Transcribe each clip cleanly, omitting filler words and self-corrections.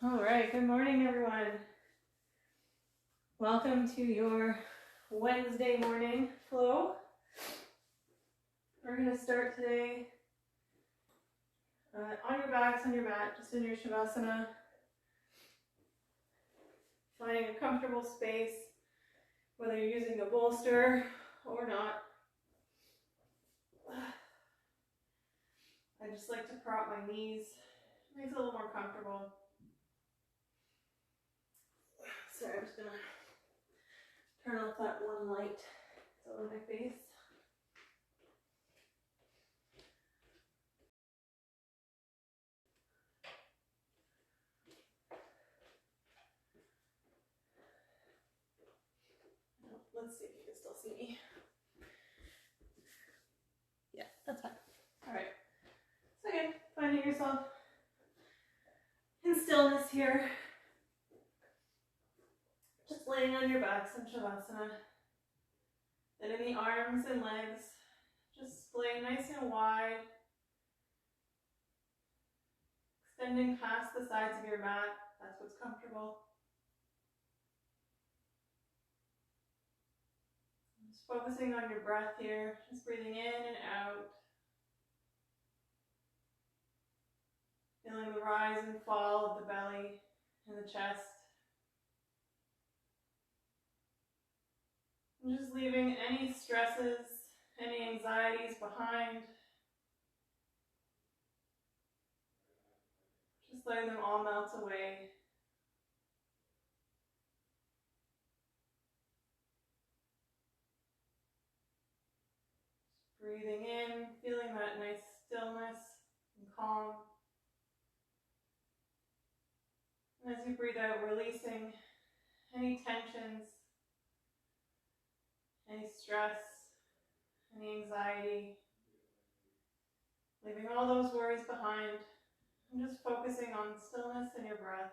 All right, good morning, everyone. Welcome to your Wednesday morning flow. We're going to start today on your backs, on your mat, just in your Shavasana. Finding a comfortable space, whether you're using a bolster or not. I just like to prop my knees. It makes it a little more comfortable. Sorry, I'm just going to turn off that one light that's on my face. Let's see if you can still see me. Yeah, that's fine. All right. So again, finding yourself in stillness here. Just laying on your backs in Shavasana. Then in the arms and legs, just lay nice and wide. Extending past the sides of your mat. That's what's comfortable. Just focusing on your breath here. Just breathing in and out. Feeling the rise and fall of the belly and the chest. And just leaving any stresses, any anxieties behind. Just letting them all melt away. Just breathing in, feeling that nice stillness and calm. And as you breathe out, releasing any tensions, any stress, any anxiety, leaving all those worries behind, and just focusing on stillness and your breath.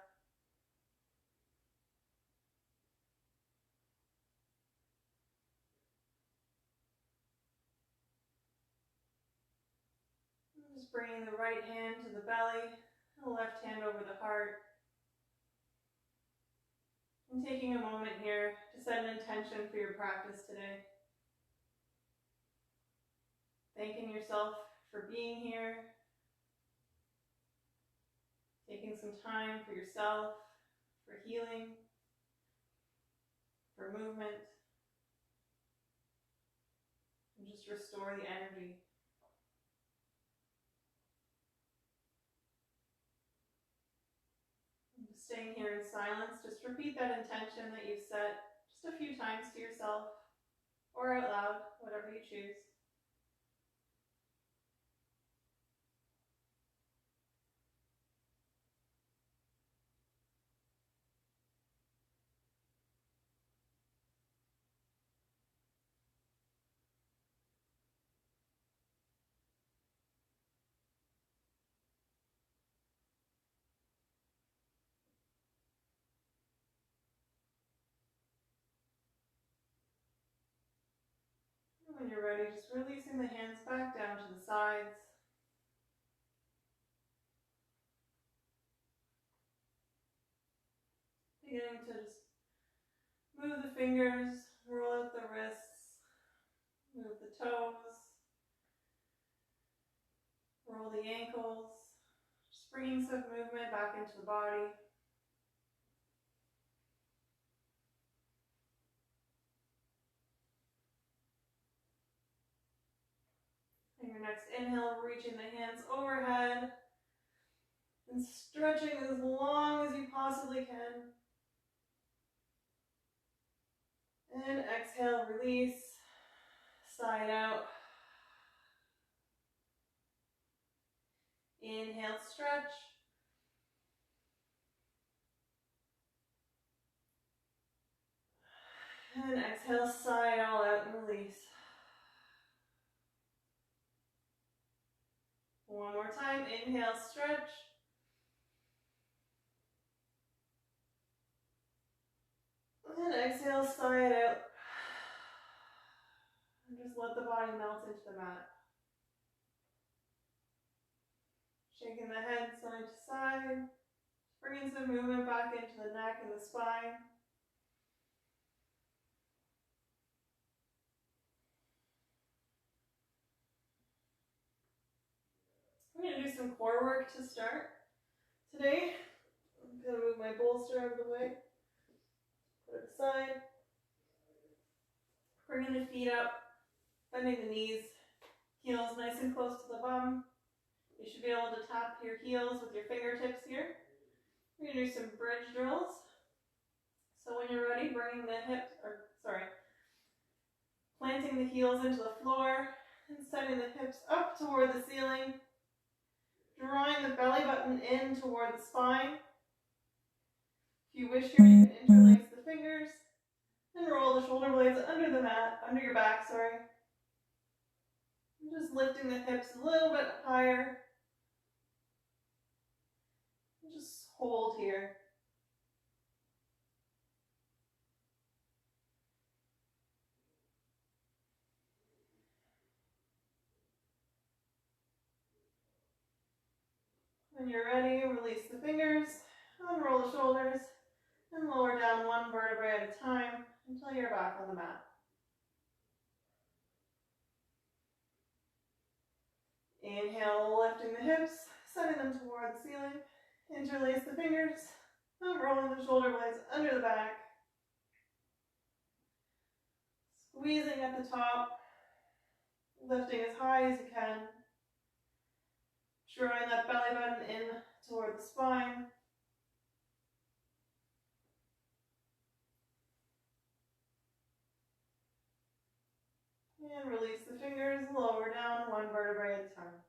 And just bringing the right hand to the belly, and the left hand over the heart. And taking a moment here to set an intention for your practice today. Thanking yourself for being here. Taking some time for yourself, for healing, for movement. And just restore the energy. Staying here in silence, just repeat that intention that you've set just a few times to yourself or out loud, whatever you choose. And when you're ready, just releasing the hands back down to the sides. Beginning to just move the fingers, roll out the wrists, move the toes, roll the ankles, just bringing some movement back into the body. And your next inhale, reaching the hands overhead and stretching as long as you possibly can. And exhale, release, side out. Inhale, stretch. And exhale, side all out and release. One more time, inhale, stretch. And exhale, side out. And just let the body melt into the mat. Shaking the head side to side. Bringing some movement back into the neck and the spine. I'm going to do some core work to start today. I'm going to move my bolster out of the way. Put it aside. Bringing the feet up, bending the knees, heels nice and close to the bum. You should be able to tap your heels with your fingertips here. We're going to do some bridge drills. So when you're ready, bringing the hips, planting the heels into the floor and setting the hips up toward the ceiling. Drawing the belly button in toward the spine. If you wish here, you can interlace the fingers and roll the shoulder blades under the mat, under your back, And just lifting the hips a little bit higher. And just hold here. When you're ready, release the fingers, unroll the shoulders, and lower down one vertebrae at a time until you're back on the mat. Inhale, lifting the hips, setting them toward the ceiling. Interlace the fingers, unrolling the shoulder blades under the back. Squeezing at the top, lifting as high as you can. Drawing that belly button in toward the spine. And release the fingers, lower down one vertebrae at a time.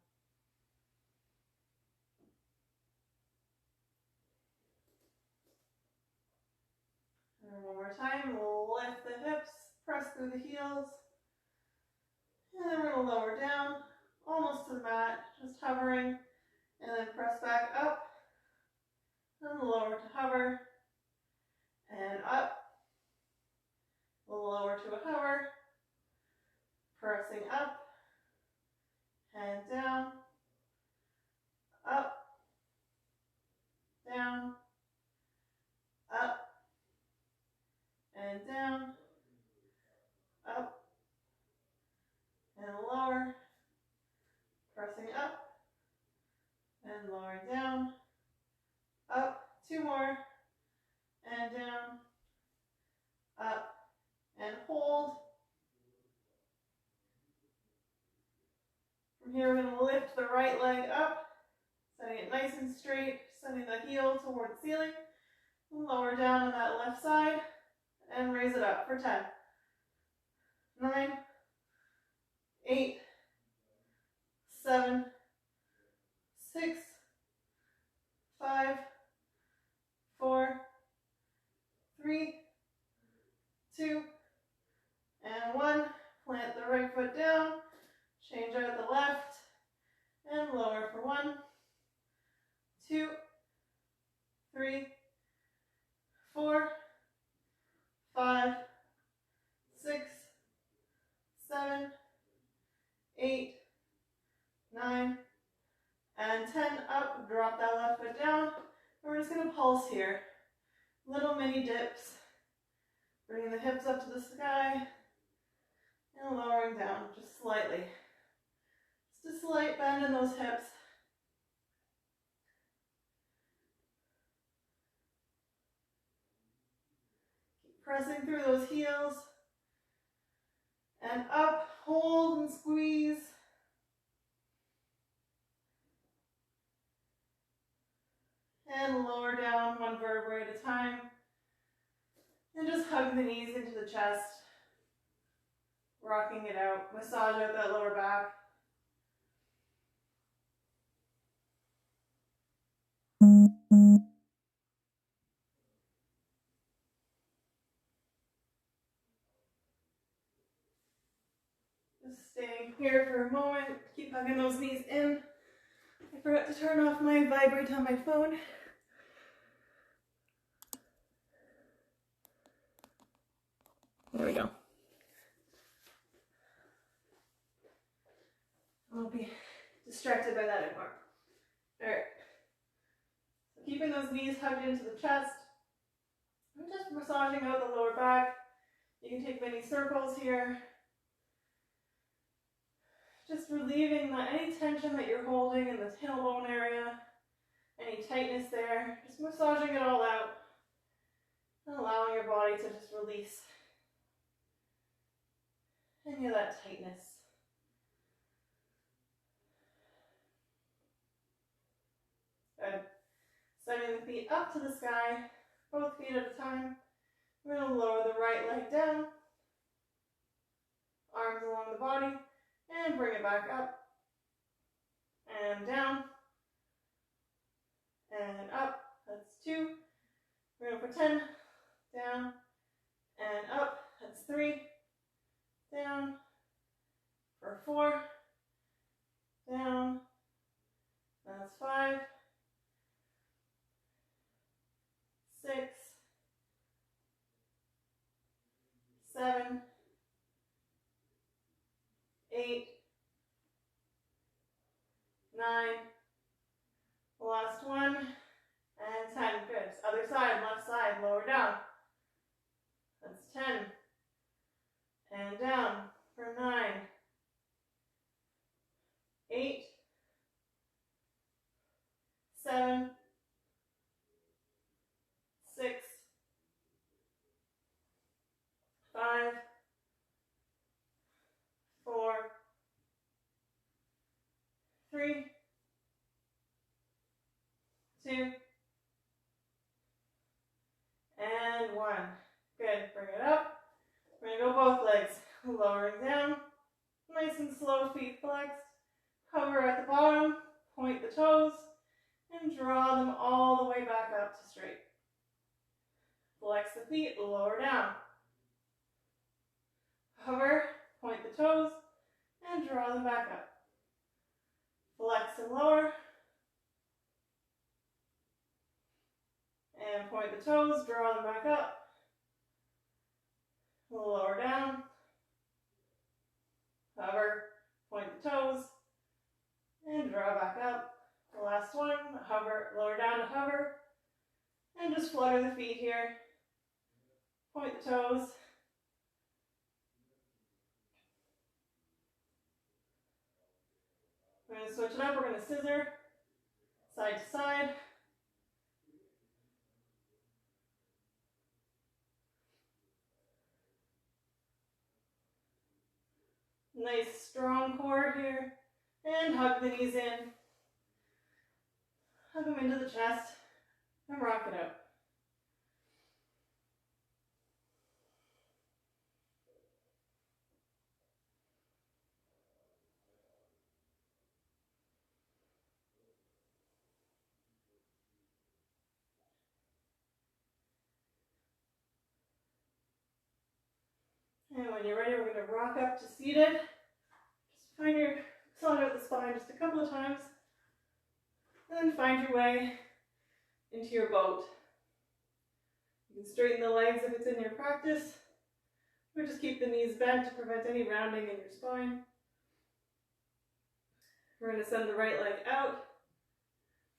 And one more time, we'll lift the hips, press through the heels. And then we're going to lower down, almost to the mat, just hovering. And then press back up, and lower to hover, and up. We'll lower to a hover, pressing up, and down, up, down, up, and down, up, and lower, pressing up, and lowering down, up, two more, and down, up, and hold. From here, we're going to lift the right leg up, setting it nice and straight, sending the heel toward the ceiling, lower down on that left side, and raise it up for 10, 9, 8, 7, 6, 5, 4, 3, 2, and 1. Plant the right foot down, change out the left, and lower for 1, 2, 3, 4, 5, 6, 7, 8, 9, and 10. Up, drop that left foot down. And we're just going to pulse here. Little mini dips. Bringing the hips up to the sky and lowering down just slightly. Just a slight bend in those hips. Keep pressing through those heels. And up, hold and squeeze. And lower down one vertebrae at a time. And just hug the knees into the chest. Rocking it out. Massage out that lower back. Just staying here for a moment. Keep hugging those knees in. I forgot to turn off my vibrate on my phone. There we go. I won't be distracted by that anymore. Alright. So keep keeping those knees hugged into the chest. I'm just massaging out the lower back. You can take mini circles here. Just relieving any tension that you're holding in the tailbone area, any tightness there. Just massaging it all out and allowing your body to just release any of that tightness. Good. Sending the feet up to the sky, both feet at a time. We're going to lower the right leg down, arms along the body, and bring it back up, and down, and up. That's 2. We're going for 10, down, and up. That's 3, down, for 4, down, that's 5, 6, 7, 8, 9, last one, and 10. Good. Other side, left side, lower down. That's 10. And down for 9, 8, 7, 6, 5, 4, 3, 2, and 1. Good. Bring it up. We're going to go both legs. Lowering down. Nice and slow, feet flexed. Hover at the bottom. Point the toes. And draw them all the way back up to straight. Flex the feet. Lower down. Hover. Point the toes. And draw them back up. Flex and lower. And point the toes, draw them back up. Lower down. Hover, point the toes, and draw back up. The last one, hover, lower down to hover. And just flutter the feet here. Point the toes. We're going to switch it up. We're going to scissor, side to side. Nice strong core here. And hug the knees in. Hug them into the chest. And rock it out. And when you're ready, we're going to rock up to seated. Just find your, slide out the spine just a couple of times. And then find your way into your boat. You can straighten the legs if it's in your practice, or just keep the knees bent to prevent any rounding in your spine. We're going to send the right leg out,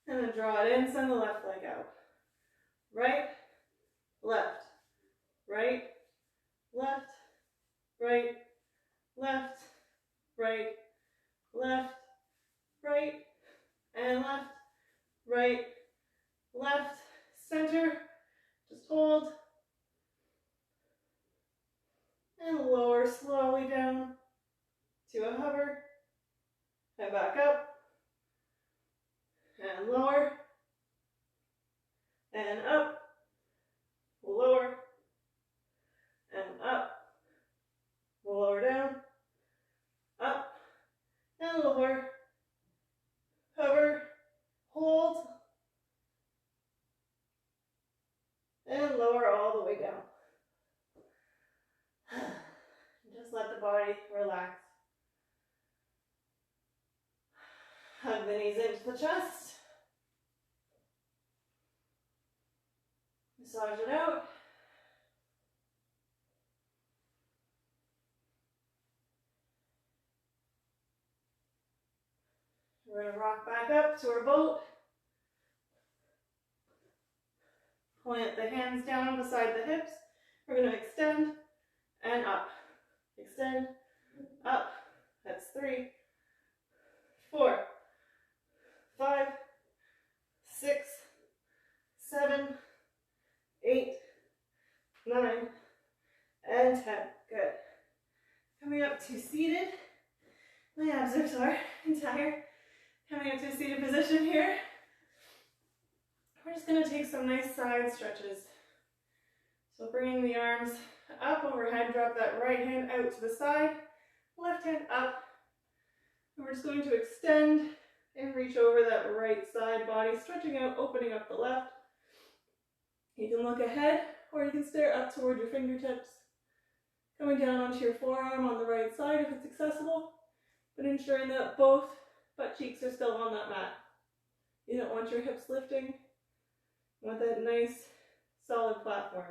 and then draw it in, send the left leg out. Right, left, right, left, right, left, right, left, right, and left, right, left, center, just hold, and lower slowly down to a hover, and back up, and lower, and up, lower, and up, lower down, up, and lower, hover, hold, and lower all the way down. Just let the body relax. Hug the knees into the chest. Massage it out. We're going to rock back up to our boat. Plant the hands down beside the hips. We're going to extend and up. Extend, up. That's 3, 4, 5, 6, 7, 8, 9, and 10. Good. Coming up to seated. My abs are sore and tired. Coming up to a seated position here. We're just going to take some nice side stretches. So bringing the arms up overhead, drop that right hand out to the side, left hand up. And we're just going to extend and reach over that right side body, stretching out, opening up the left. You can look ahead or you can stare up toward your fingertips. Coming down onto your forearm on the right side if it's accessible, but ensuring that both butt cheeks are still on that mat. You don't want your hips lifting. You want that nice, solid platform.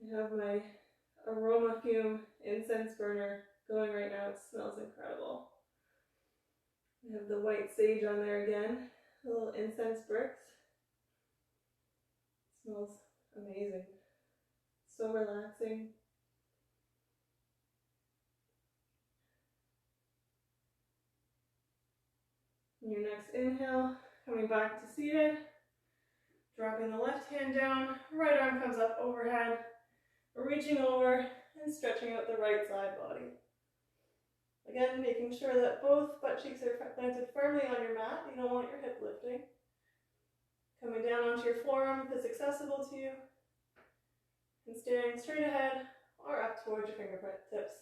I have my aroma fume incense burner going right now. It smells incredible. I have the white sage on there again, the little incense bricks. It smells amazing. So relaxing. And your next inhale, coming back to seated. Dropping the left hand down, right arm comes up overhead. We're reaching over and stretching out the right side body. Again, making sure that both butt cheeks are planted firmly on your mat. You don't want your hip lifting. Coming down onto your forearm if it's accessible to you. And staring straight ahead or up towards your fingertips.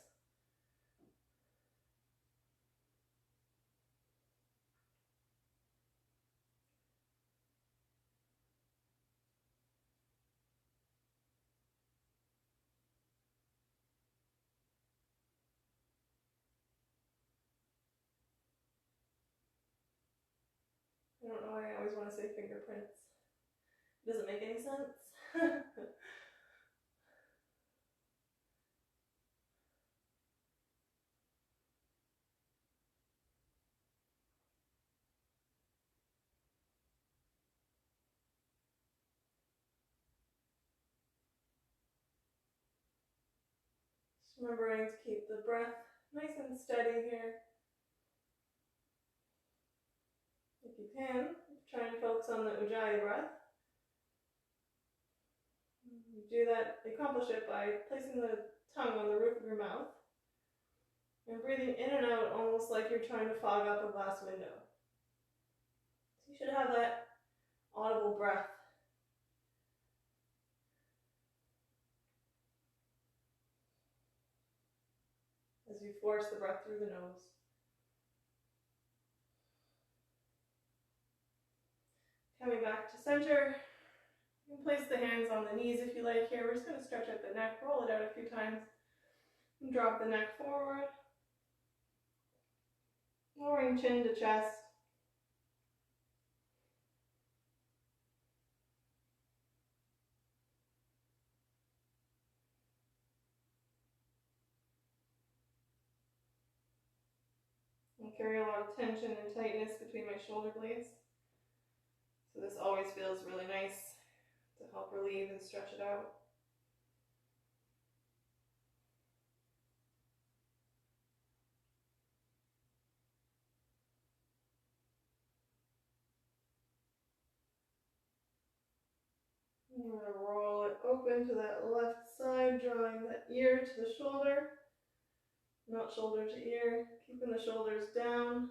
I don't know why I always want to say fingerprints. It doesn't make any sense. Just remembering to keep the breath nice and steady here. If you can, try and focus on the Ujjayi breath. You do that, accomplish it by placing the tongue on the roof of your mouth and breathing in and out almost like you're trying to fog up a glass window. So you should have that audible breath. As you force the breath through the nose. Coming back to center. You can place the hands on the knees if you like here. We're just going to stretch out the neck, roll it out a few times, and drop the neck forward. Lowering chin to chest. I carry a lot of tension and tightness between my shoulder blades. So this always feels really nice to help relieve and stretch it out. I'm going to roll it open to that left side, drawing that ear to the shoulder, not shoulder to ear, keeping the shoulders down.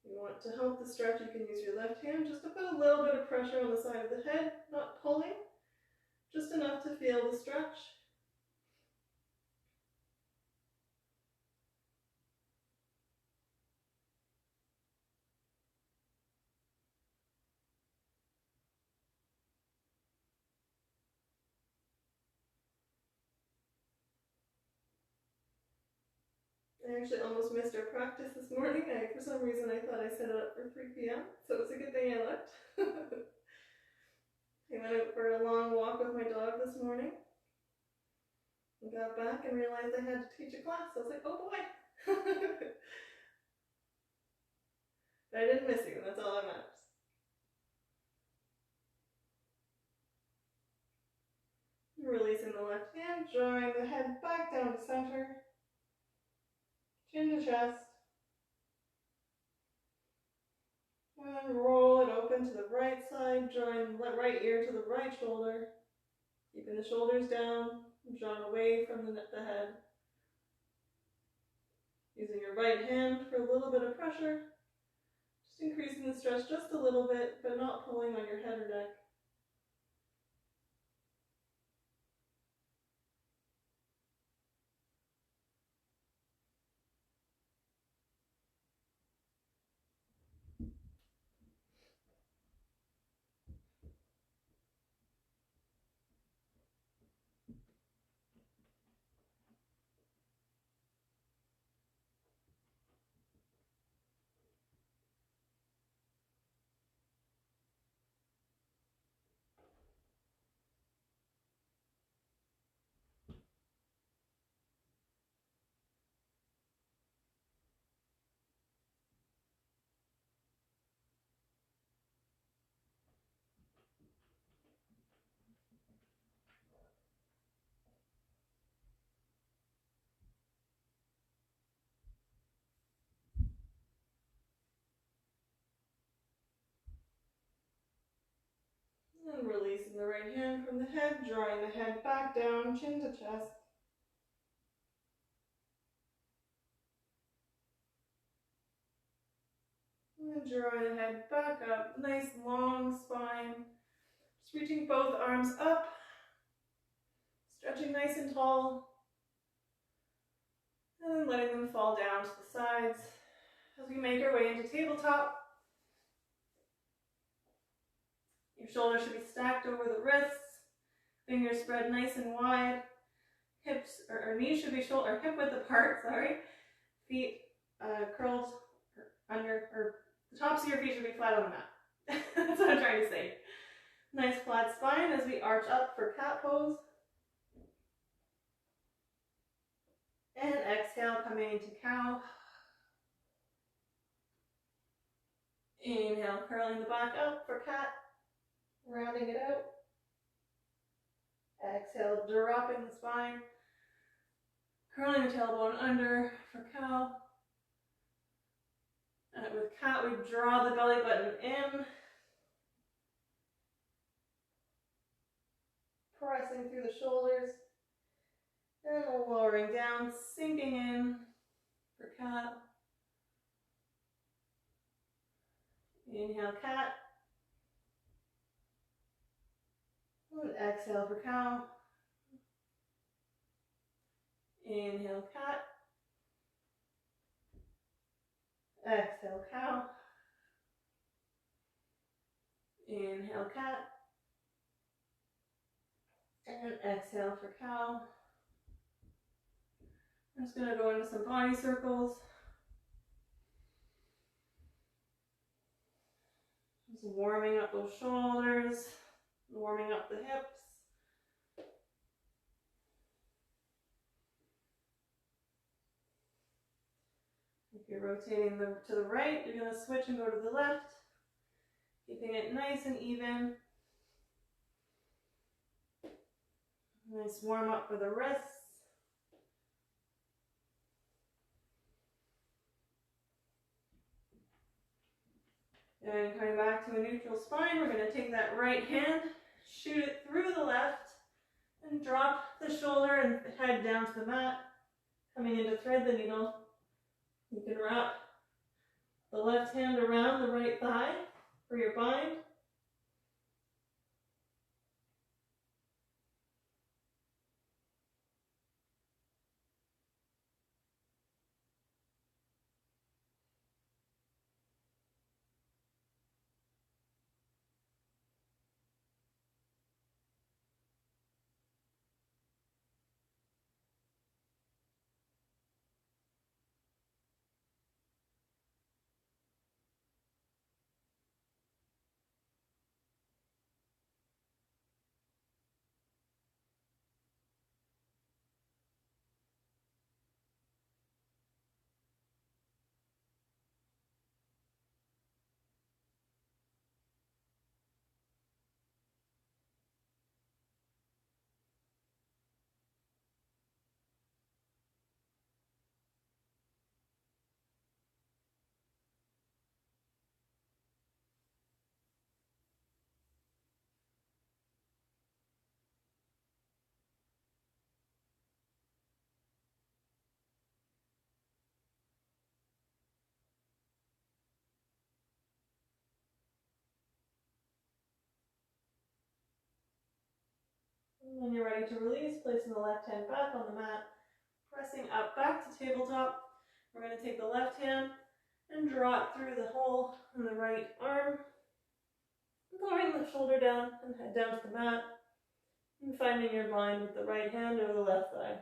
You want to help the stretch, you can use your left hand just to put a little bit of pressure on the side of the head, not pulling, just enough to feel the stretch. I actually almost missed our practice this morning. For some reason I thought I set it up for 3 p.m. So it's a good thing I looked. I went out for a long walk with my dog this morning. I got back and realized I had to teach a class. I was like, oh boy. But I didn't miss you, and that's all that matters. Releasing the left hand, drawing the head back down to center, chin to chest, and then roll it open to the right side, drawing the right ear to the right shoulder, keeping the shoulders down, drawn away from the head. Using your right hand for a little bit of pressure, just increasing the stress just a little bit, but not pulling on your head or neck. And releasing the right hand from the head, drawing the head back down, chin to chest. And drawing the head back up, nice long spine. Just reaching both arms up, stretching nice and tall. And then letting them fall down to the sides as we make our way into tabletop. Your shoulders should be stacked over the wrists, fingers spread nice and wide, hips or knees should be hip width apart, feet curled under, or the tops of your feet should be flat on the mat. That's what I'm trying to say. Nice flat spine as we arch up for cat pose. And exhale, coming into cow. Inhale, curling the back up for cat. Rounding it out. Exhale, dropping the spine. Curling the tailbone under for cow. And with cat, we draw the belly button in. Pressing through the shoulders. And lowering down, sinking in for cat. Inhale, cat. And exhale for cow. Inhale, cat. Exhale, cow. Inhale, cat. And exhale for cow. I'm just going to go into some body circles. Just warming up those shoulders, warming up the hips. If you're rotating to the right, you're going to switch and go to the left, keeping it nice and even. Nice warm up for the wrists. And coming back to a neutral spine, we're going to take that right hand, shoot it through the left, and drop the shoulder and head down to the mat. Coming in to thread the needle. You can wrap the left hand around the right thigh for your bind. When you're ready to release, placing the left hand back on the mat, pressing up back to tabletop. We're going to take the left hand and draw it through the hole in the right arm, lowering the shoulder down and head down to the mat, and finding your line with the right hand over the left thigh.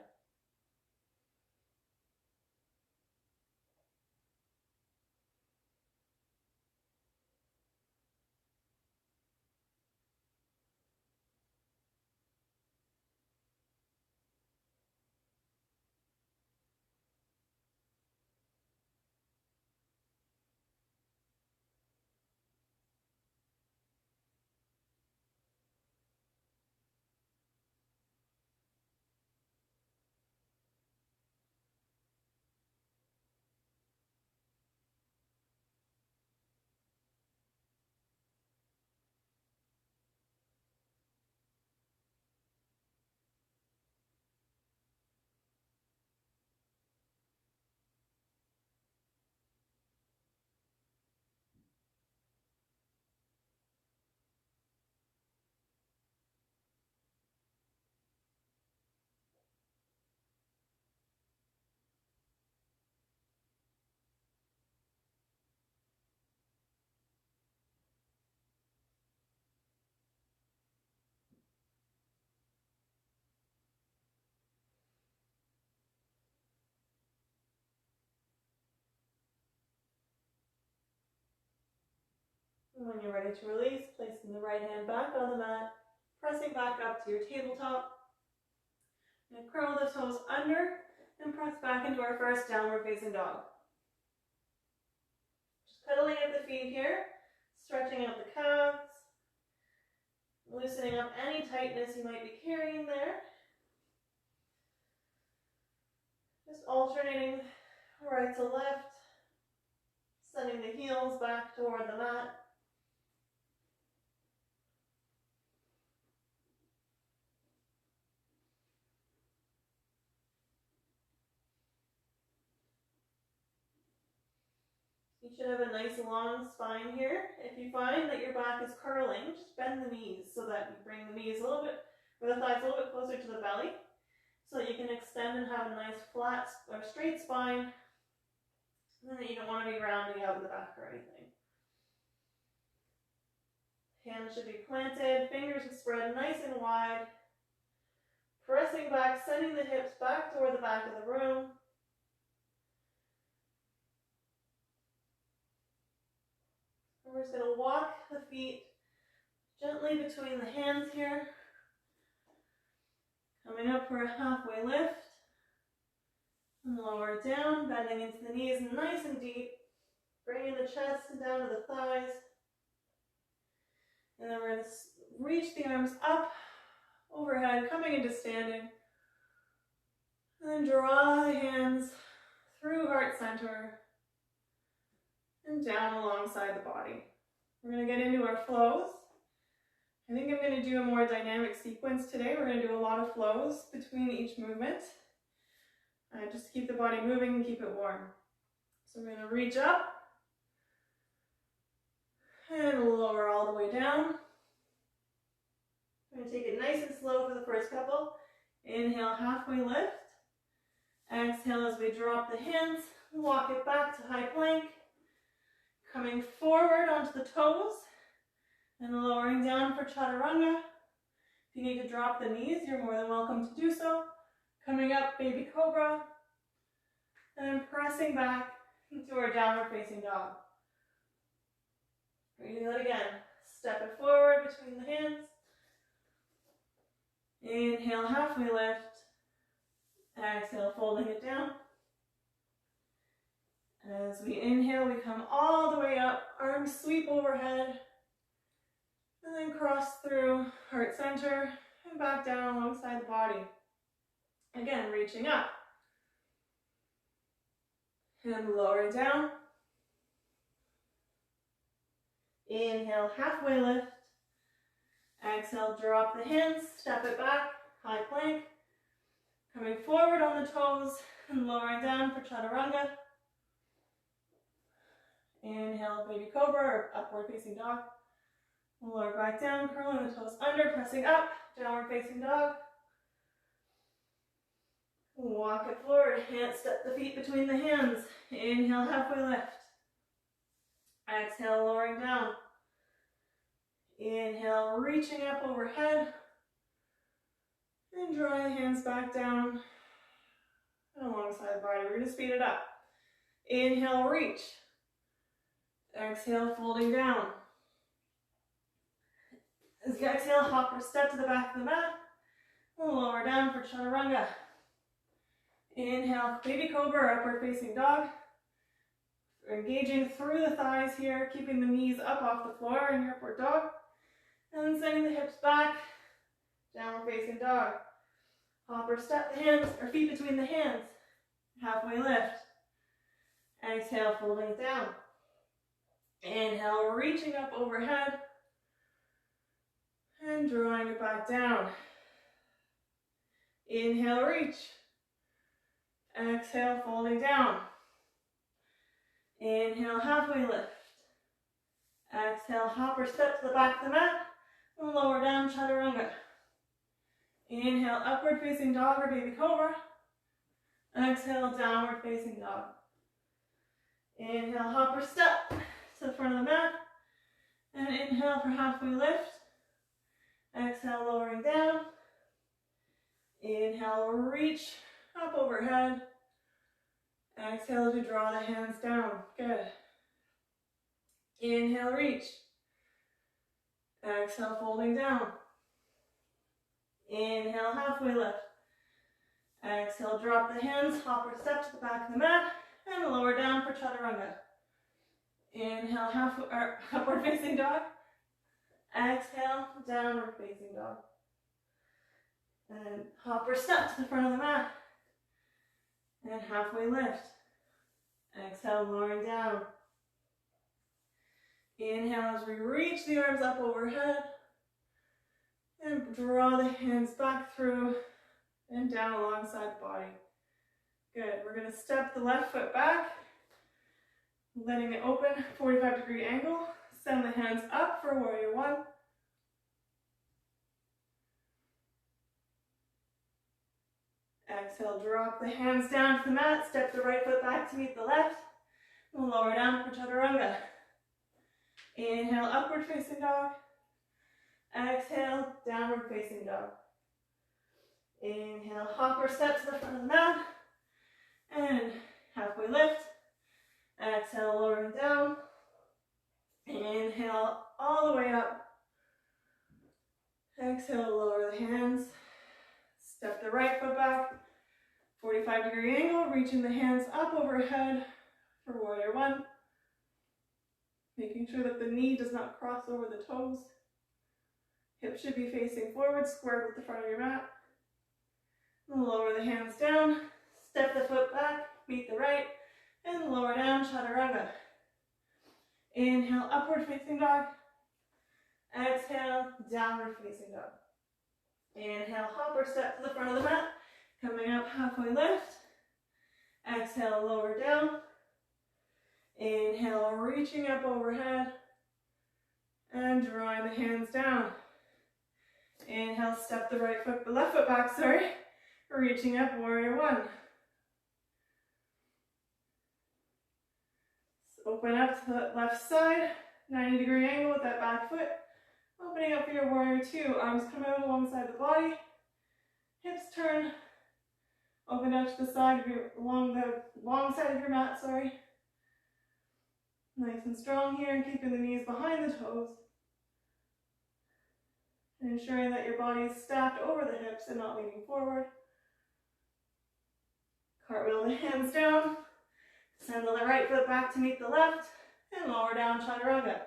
When you're ready to release, placing the right hand back on the mat, pressing back up to your tabletop. And curl the toes under and press back into our first downward facing dog. Just cuddling at the feet here, stretching out the calves, loosening up any tightness you might be carrying there. Just alternating right to left, sending the heels back toward the mat. You should have a nice long spine here. If you find that your back is curling, just bend the knees so that you bring the knees a little bit, or the thighs a little bit closer to the belly, so that you can extend and have a nice flat or straight spine, and then you don't want to be rounding out in the back or anything. Hands should be planted, fingers are spread nice and wide, pressing back, sending the hips back toward the back of the room. We're just going to walk the feet gently between the hands here. Coming up for a halfway lift. And lower down, bending into the knees nice and deep. Bringing the chest down to the thighs. And then we're going to reach the arms up, overhead, coming into standing. And then draw the hands through heart center. And down alongside the body. We're going to get into our flows. I think I'm going to do a more dynamic sequence today. We're going to do a lot of flows between each movement. Just to keep the body moving and keep it warm. So we're going to reach up. And lower all the way down. We're going to take it nice and slow for the first couple. Inhale, halfway lift. Exhale as we drop the hands. Walk it back to high plank. Coming forward onto the toes and lowering down for chaturanga. If you need to drop the knees, you're more than welcome to do so. Coming up, baby cobra, and then pressing back into our downward facing dog. We're going to do that again. Step it forward between the hands. Inhale, halfway lift. Exhale, folding it down. As we inhale, we come all the way up, arms sweep overhead, and then cross through heart center and back down alongside the body. Again, reaching up and lowering down. Inhale, halfway lift. Exhale, drop the hands, step it back, high plank. Coming forward on the toes and lowering down for chaturanga. Inhale, baby cobra or upward facing dog. Lower back down, curling the toes under, pressing up, downward facing dog. Walk it forward, hand step the feet between the hands. Inhale, halfway lift. Exhale, lowering down. Inhale, reaching up overhead. And drawing the hands back down and alongside the body. We're going to speed it up. Inhale, reach. Exhale, folding down. As you exhale, hop or step to the back of the mat. And lower down for chaturanga. Inhale, baby cobra, upward facing dog. We're engaging through the thighs here, keeping the knees up off the floor in your upward dog. And then sending the hips back, downward facing dog. Hop or step the hands or feet between the hands. Halfway lift. Exhale, folding it down. Inhale, reaching up overhead. And drawing it back down. Inhale, reach. Exhale, folding down. Inhale, halfway lift. Exhale, hop or step to the back of the mat. And lower down, chaturanga. Inhale, upward facing dog or baby cobra. Exhale, downward facing dog. Inhale, hop or step to the front of the mat. And inhale for halfway lift. Exhale, lowering down. Inhale, reach up overhead. Exhale to draw the hands down. Good. Inhale, reach. Exhale, folding down. Inhale, halfway lift. Exhale, drop the hands, hop or step to the back of the mat, and lower down for chaturanga. Inhale, upward facing dog. Exhale, downward facing dog. And hop or step to the front of the mat. And halfway lift. Exhale, lowering down. Inhale as we reach the arms up overhead. And draw the hands back through and down alongside the body. Good. We're going to step the left foot back, letting it open, 45-degree angle. Send the hands up for warrior one. Exhale, drop the hands down to the mat. Step the right foot back to meet the left. And lower down for chaturanga. Inhale, upward facing dog. Exhale, downward facing dog. Inhale, hop or step to the front of the mat. And halfway lift. Exhale, lowering down. Inhale, all the way up. Exhale, lower the hands. Step the right foot back. 45-degree angle, reaching the hands up overhead for warrior one. Making sure that the knee does not cross over the toes. Hips should be facing forward, squared with the front of your mat. And lower the hands down, step the foot back, meet the right, and lower down, chaturanga. Inhale, upward facing dog. Exhale, downward facing dog. Inhale, hop or step to the front of the mat, coming up halfway lift. Exhale, lower down. Inhale, reaching up overhead and drawing the hands down. Inhale, step the left foot back, reaching up, warrior one. So open up to the left side, 90-degree angle with that back foot. Opening up for your warrior two, arms come out alongside the body, hips turn, open out to the side of your, along the long side of your mat, Nice and strong here, and keeping the knees behind the toes. And ensuring that your body is stacked over the hips and not leaning forward. Cartwheel the hands down. Send the right foot back to meet the left. And lower down, chaturanga.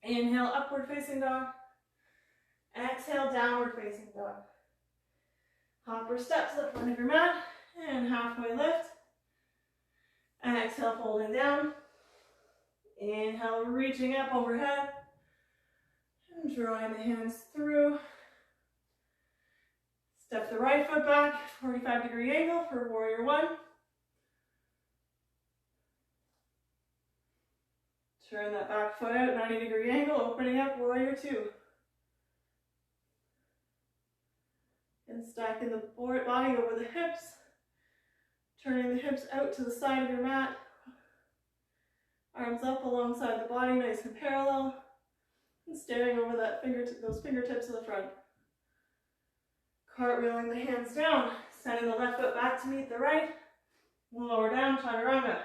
Inhale, upward facing dog. Exhale, downward facing dog. Hop or step to the front of your mat. And halfway lift. Exhale, folding down. Inhale, reaching up overhead. And drawing the hands through. Step the right foot back, 45-degree angle for warrior one. Turn that back foot out, 90-degree angle, opening up, warrior two. And stacking the body over the hips, turning the hips out to the side of your mat. Arms up alongside the body, nice and parallel. And staring over that those fingertips to the front. Cartwheeling the hands down, sending the left foot back to meet the right. Lower down, chaturanga.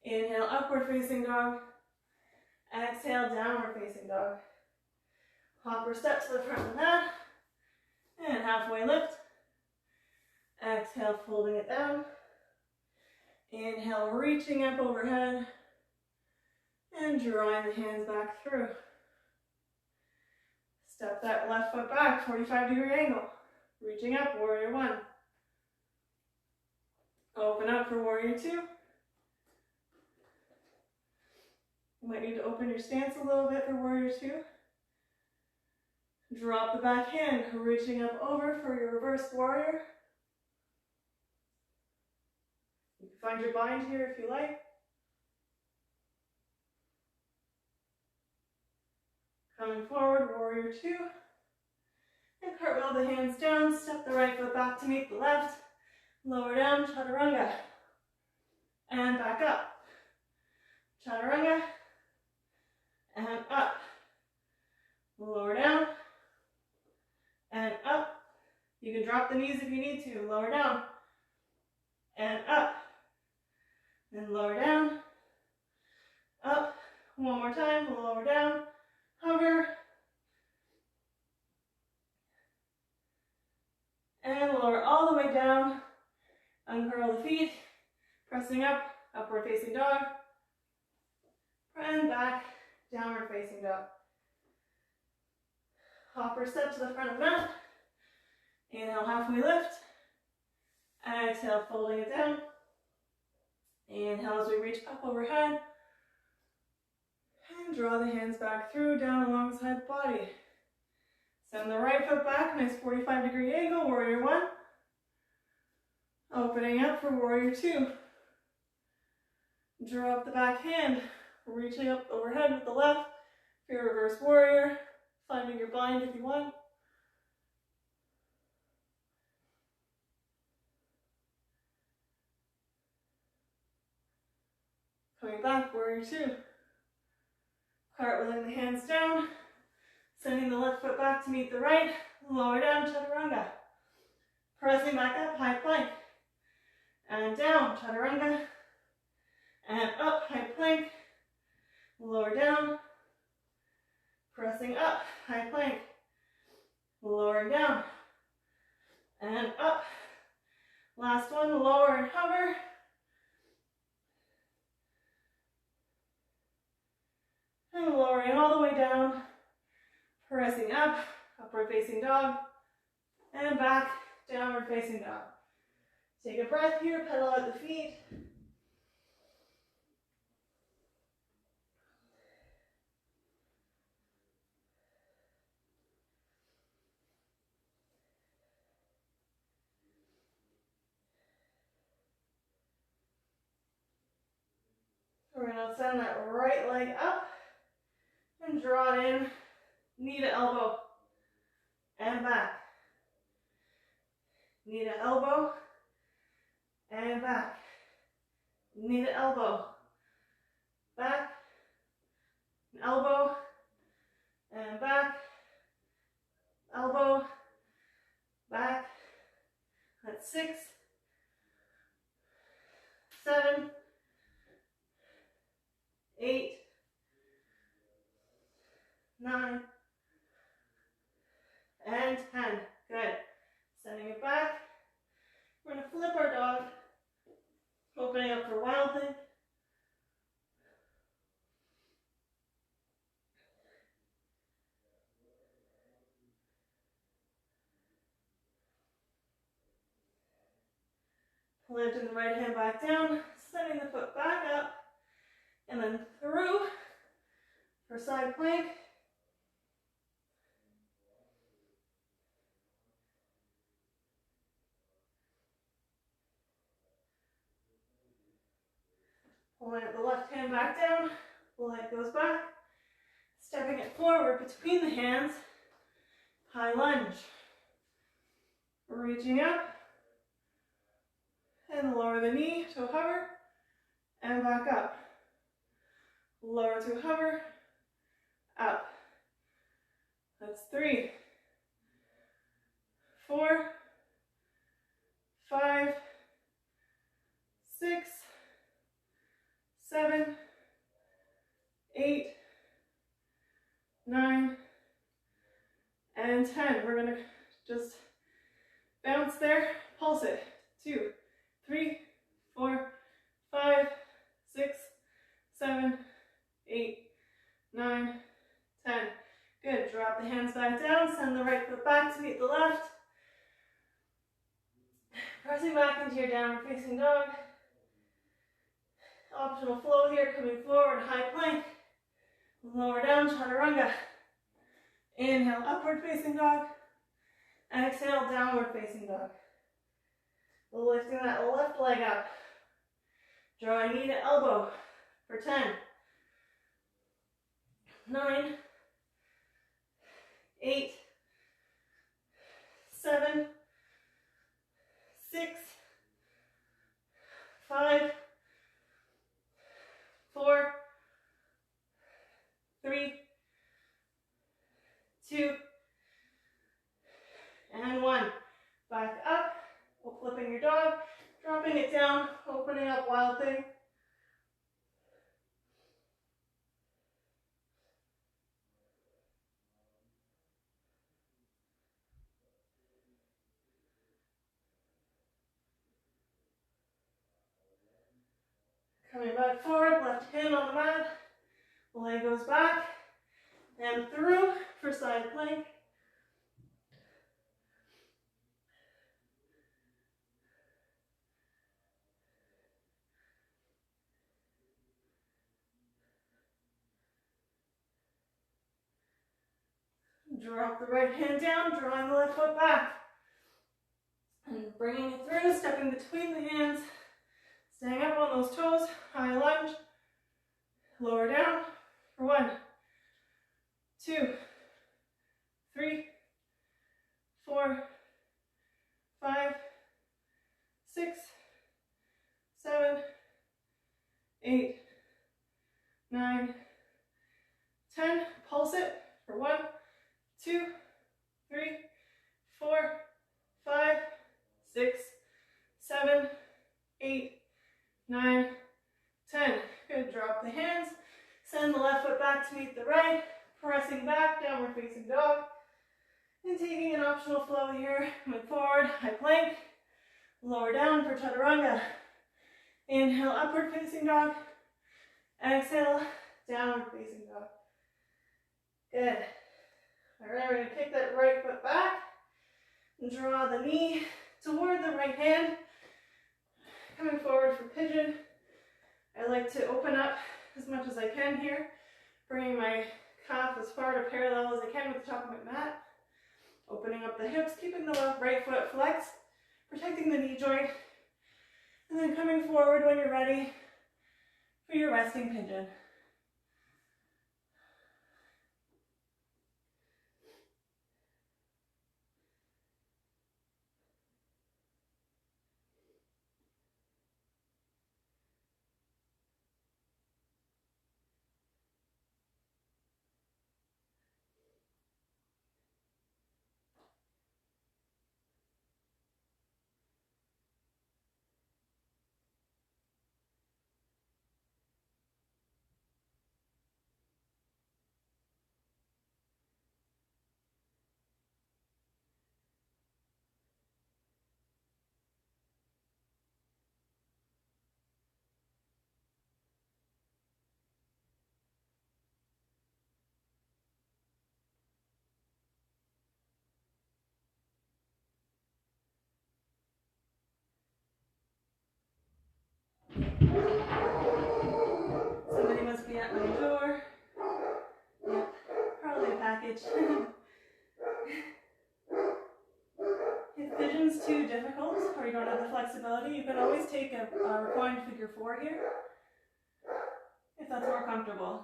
Inhale, upward facing dog. Exhale, downward facing dog. Hopper step to the front of the mat. And halfway lift. Exhale, folding it down. Inhale, reaching up overhead. And drawing the hands back through. Step that left foot back, 45-degree angle. Reaching up, warrior one. Open up for warrior two. You might need to open your stance a little bit for warrior two. Drop the back hand, reaching up over for your reverse warrior. You can find your bind here if you like. Coming forward, warrior two. And cartwheel the hands down, step the right foot back to meet the left. Lower down, chaturanga. And back up. Chaturanga. And up. Lower down. And up. You can drop the knees if you need to. Lower down. And up. And lower down. Up. One more time. Lower down. Hover. And lower all the way down. Uncurl the feet. Pressing up. Upward facing dog. And back. Downward facing dog. Hopper step to the front of the mat. Inhale, halfway lift. Exhale, folding it down. Inhale as we reach up overhead. And draw the hands back through, down alongside the body. Send the right foot back, nice 45-degree angle, warrior one. Opening up for warrior two. Drop the back hand, reaching up overhead with the left for your reverse warrior. Finding your bind if you want. Coming back, warrior two. Cartwheeling the hands down. Sending the left foot back to meet the right. Lower down, chaturanga. Pressing back up, high plank. And down, chaturanga. And up, high plank. Lower down. Pressing up, high plank. Lowering down. And up. Last one, lower and hover. And lowering all the way down. Pressing up, upward facing dog. And back, downward facing dog. Take a breath here, pedal out the feet. We're going to send that right leg up and draw it in, knee to elbow and back. Knee to elbow and back. Knee to elbow, back, elbow and back, elbow, back. That's 6, 7, 8, 9, and 10. Good. Sending it back. We're going to flip our dog. Opening up for wild thing. Lifting the right hand back down. Sending the foot back up. And then through for side plank. Pulling up the left hand back down The leg goes back. Stepping it forward between the hands. High lunge. Reaching up. And lower the knee to a hover. And back up. Lower to a hover. Up. That's 3, 4, 5, 6, 7, 8, 9, and 10. We're going to just bounce there, pulse it. 2, 3, 4, 5, 6, 7, 8, 9, 10. Good, drop the hands back down, send the right foot back to meet the left. Pressing back into your downward facing dog. Optional flow here, coming forward, high plank. Lower down, chaturanga. Inhale, upward facing dog. Exhale, downward facing dog. Lifting that left leg up. Drawing knee to elbow for 10, 9, 8, 7, 6, 5, 4, 3, 2, and 1. Back up, flipping your dog, dropping it down, opening up wild thing. Coming back forward, left hand on the mat, leg goes back and through for side plank. Drop the right hand down, drawing the left foot back. And bringing it through, stepping between the hands, staying up on those toes, high lunge, lower down for 1, 2, 3, 4, 5, 6, 7, 8, 9, 10. Pulse it for 1, 2, 3, 4, 5, 6, 7, 8, 9, 10. Good, drop the hands, send the left foot back to meet the right, pressing back, downward facing dog, and taking an optional flow here, move forward, high plank, lower down for chaturanga. Inhale, upward facing dog, exhale, downward facing dog. Good. All right, we're going to kick that right foot back, and draw the knee toward the right hand, coming forward for pigeon. I like to open up as much as I can here, bringing my calf as far to parallel as I can with the top of my mat, opening up the hips, keeping the right foot flexed, protecting the knee joint, and then coming forward when you're ready for your resting pigeon. Somebody must be at my door. Yep, probably a package. If pigeon's too difficult or you don't have the flexibility, you can always take a reclined figure 4 here. if that's more comfortable.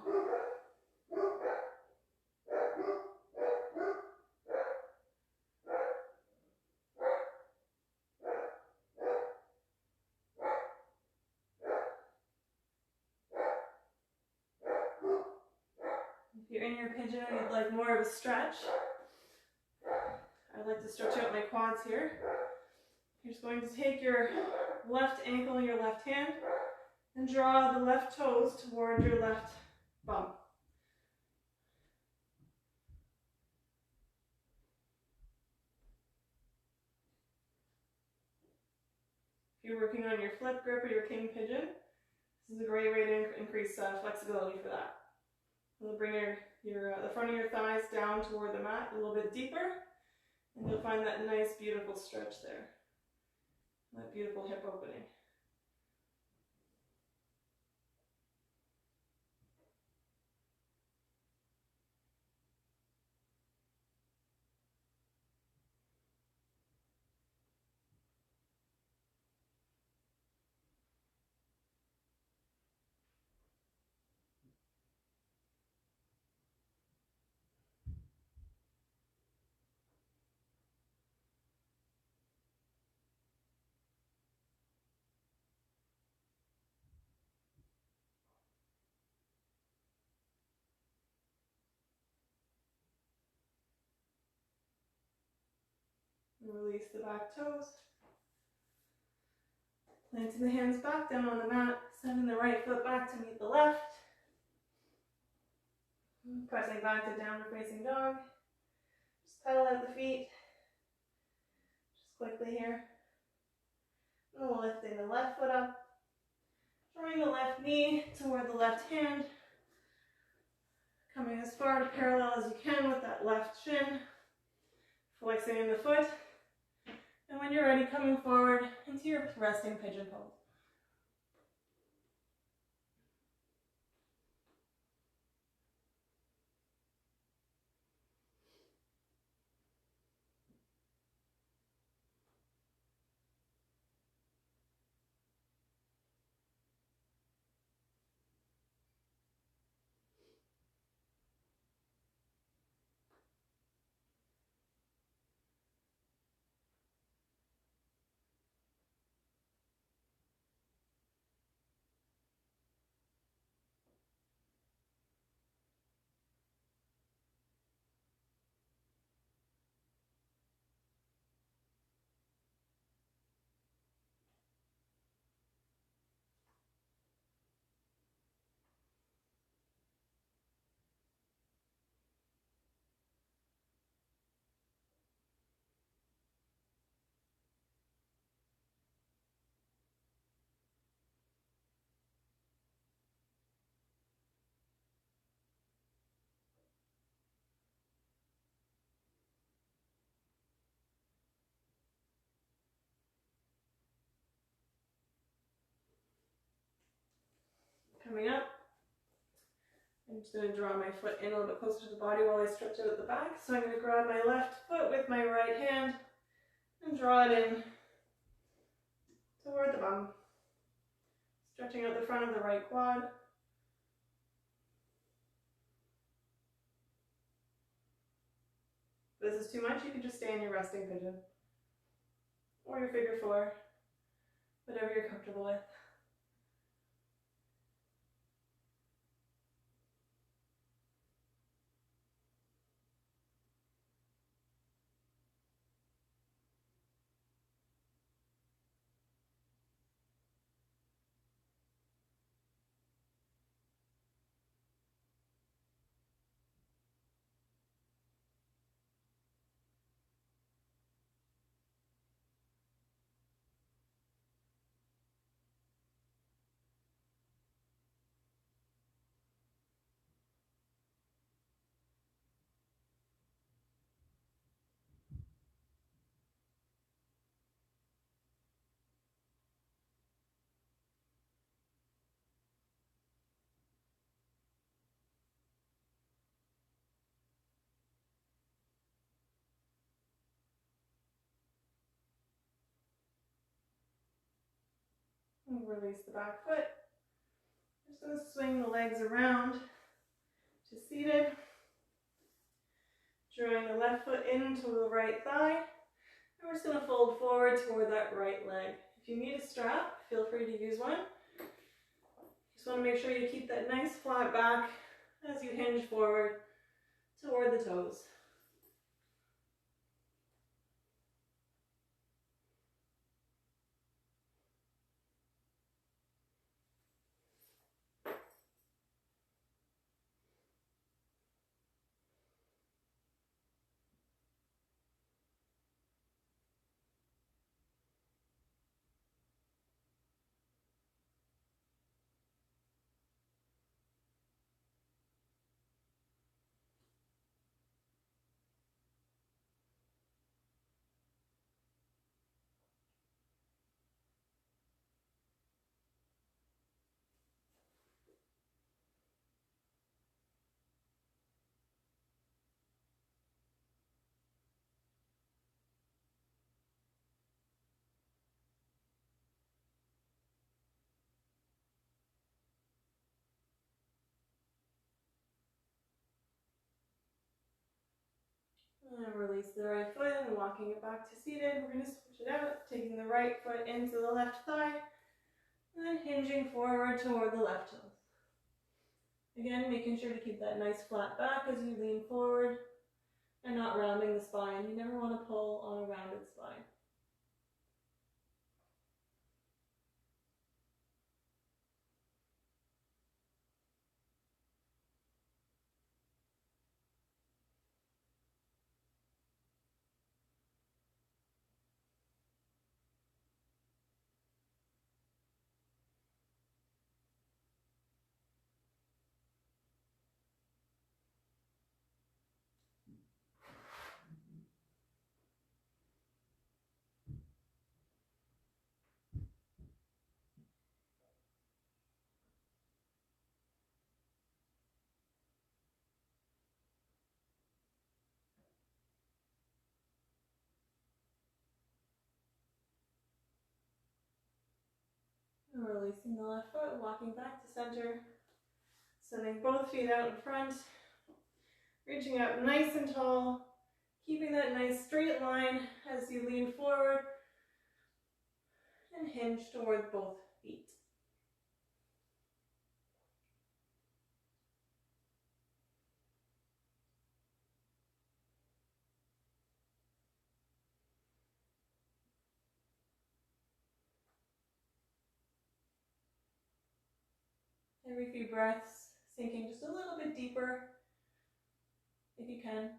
If you're in your pigeon and you'd like more of a stretch, I'd like to stretch out my quads here. You're just going to take your left ankle in your left hand and draw the left toes toward your left bum. If you're working on your flip grip or your king pigeon, this is a great way to increase flexibility for that. You'll bring the front of your thighs down toward the mat a little bit deeper, and you'll find that nice, beautiful stretch there. That beautiful hip opening. And release the back toes. Planting the hands back down on the mat, sending the right foot back to meet the left. Pressing back to downward facing dog. Just pedal out the feet. Just quickly here. And lifting the left foot up. Drawing the left knee toward the left hand. Coming as far to parallel as you can with that left shin. Flexing in the foot. And when you're ready, coming forward into your resting pigeon pose. Coming up, I'm just going to draw my foot in a little bit closer to the body while I stretch out at the back. So I'm going to grab my left foot with my right hand and draw it in toward the bum. Stretching out the front of the right quad. If this is too much, you can just stay in your resting pigeon or your figure four, whatever you're comfortable with. And release the back foot. Just going to swing the legs around to seated. Drawing the left foot into the right thigh. And we're just going to fold forward toward that right leg. If you need a strap, feel free to use one. Just want to make sure you keep that nice flat back as you hinge forward toward the toes. And release the right foot and walking it back to seated. We're going to switch it out, taking the right foot into the left thigh, and then hinging forward toward the left toes. Again, making sure to keep that nice flat back as you lean forward and not rounding the spine. You never want to pull on a rounded spine. And releasing the left foot, walking back to center, sending both feet out in front, reaching out nice and tall, keeping that nice straight line as you lean forward and hinge toward both feet. Every few breaths, sinking just a little bit deeper if you can.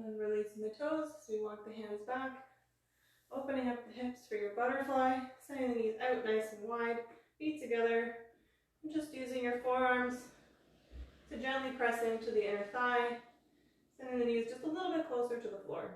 And releasing the toes so you walk the hands back, opening up the hips for your butterfly, sending the knees out nice and wide, feet together, and just using your forearms to gently press into the inner thigh, sending the knees just a little bit closer to the floor.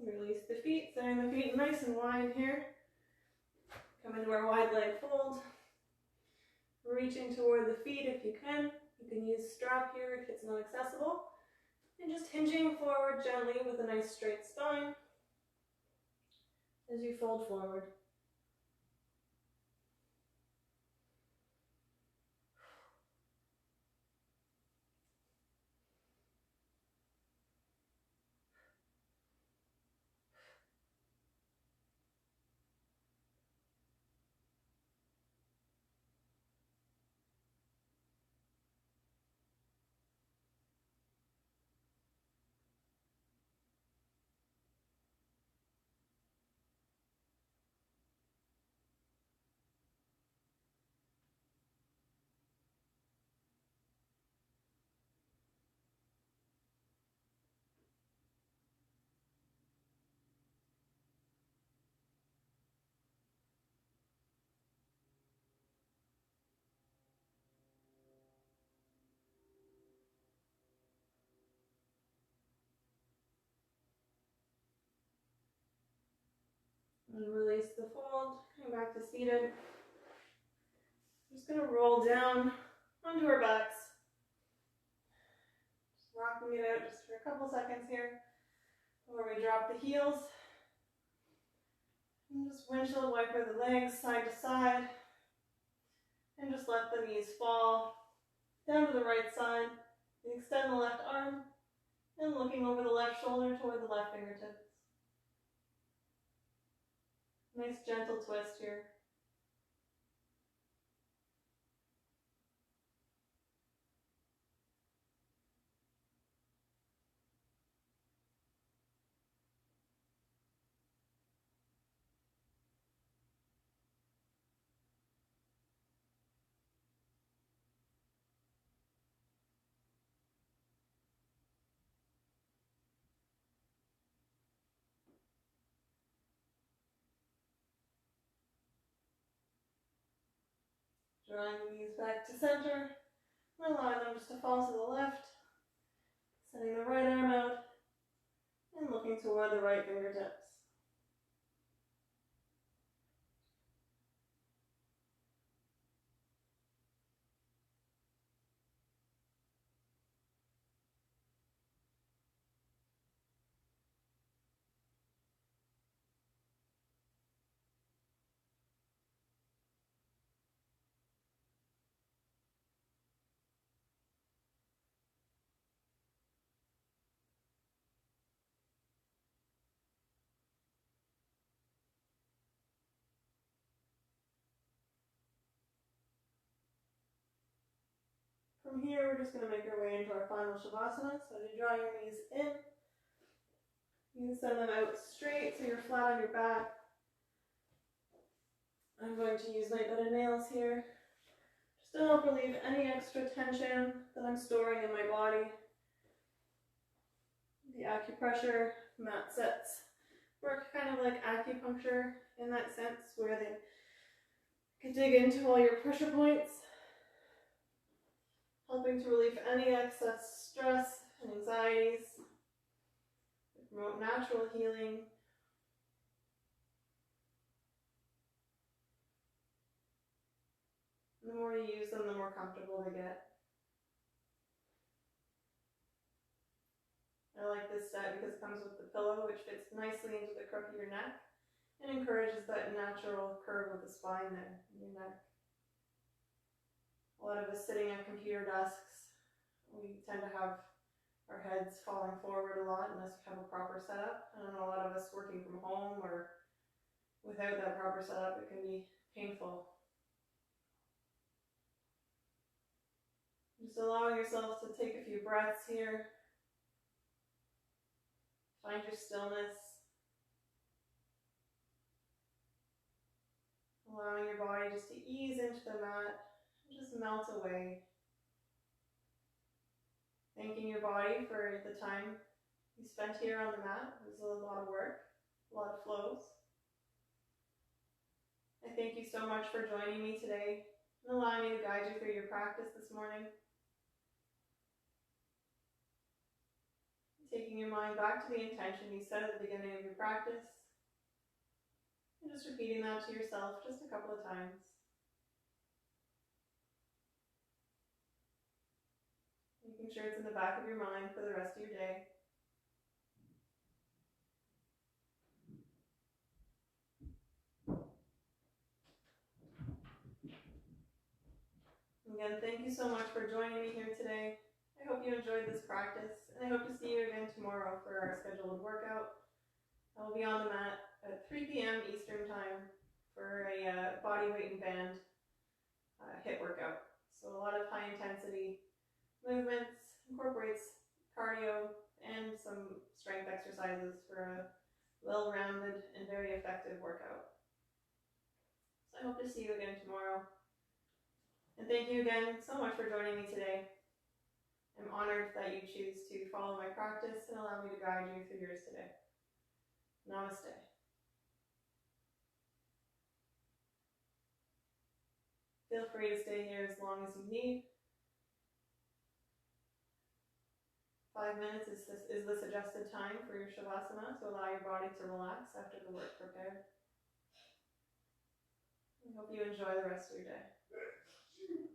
Release the feet, sending the feet nice and wide here. Come into our wide leg fold. Reaching toward the feet if you can. You can use strap here if it's not accessible. And just hinging forward gently with a nice straight spine as you fold forward. And release the fold, coming back to seated. Just going to roll down onto our backs. Just rocking it out just for a couple seconds here before we drop the heels. And just windshield wiper the legs side to side. And just let the knees fall down to the right side. Extend the left arm and looking over the left shoulder toward the left fingertips. Nice gentle twist here. Drawing the knees back to center, and allowing them just to fall to the left, setting the right arm out, and looking toward the right fingertips. From here, we're just going to make our way into our final Shavasana. So as you draw your knees in, you can send them out straight so you're flat on your back. I'm going to use my bit of nails here just to help relieve any extra tension that I'm storing in my body. The acupressure mat sets work kind of like acupuncture in that sense, where they can dig into all your pressure points, helping to relieve any excess stress and anxieties, promote natural healing. The more you use them, the more comfortable they get. I like this set because it comes with the pillow, which fits nicely into the crook of your neck and encourages that natural curve of the spine there in your neck. A lot of us sitting at computer desks, we tend to have our heads falling forward a lot unless we have a proper setup. And a lot of us working from home or without that proper setup, it can be painful. Just allowing yourself to take a few breaths here. Find your stillness. Allowing your body just to ease into the mat and just melt away. Thanking your body for the time you spent here on the mat. It was a lot of work, a lot of flows. I thank you so much for joining me today and allowing me to guide you through your practice this morning. Taking your mind back to the intention you set at the beginning of your practice. And just repeating that to yourself just a couple of times. Making sure it's in the back of your mind for the rest of your day. Again, thank you so much for joining me here today. I hope you enjoyed this practice, and I hope to see you again tomorrow for our scheduled workout. I will be on the mat at 3 p.m. Eastern Time for a body weight and band HIIT workout. So a lot of high intensity movements, incorporates cardio and some strength exercises for a well-rounded and very effective workout. So I hope to see you again tomorrow. And thank you again so much for joining me today. I'm honored that you choose to follow my practice and allow me to guide you through yours today. Namaste. Feel free to stay here as long as you need. 5 minutes is the suggested time for your Shavasana to allow your body to relax after the work prepared. I hope you enjoy the rest of your day.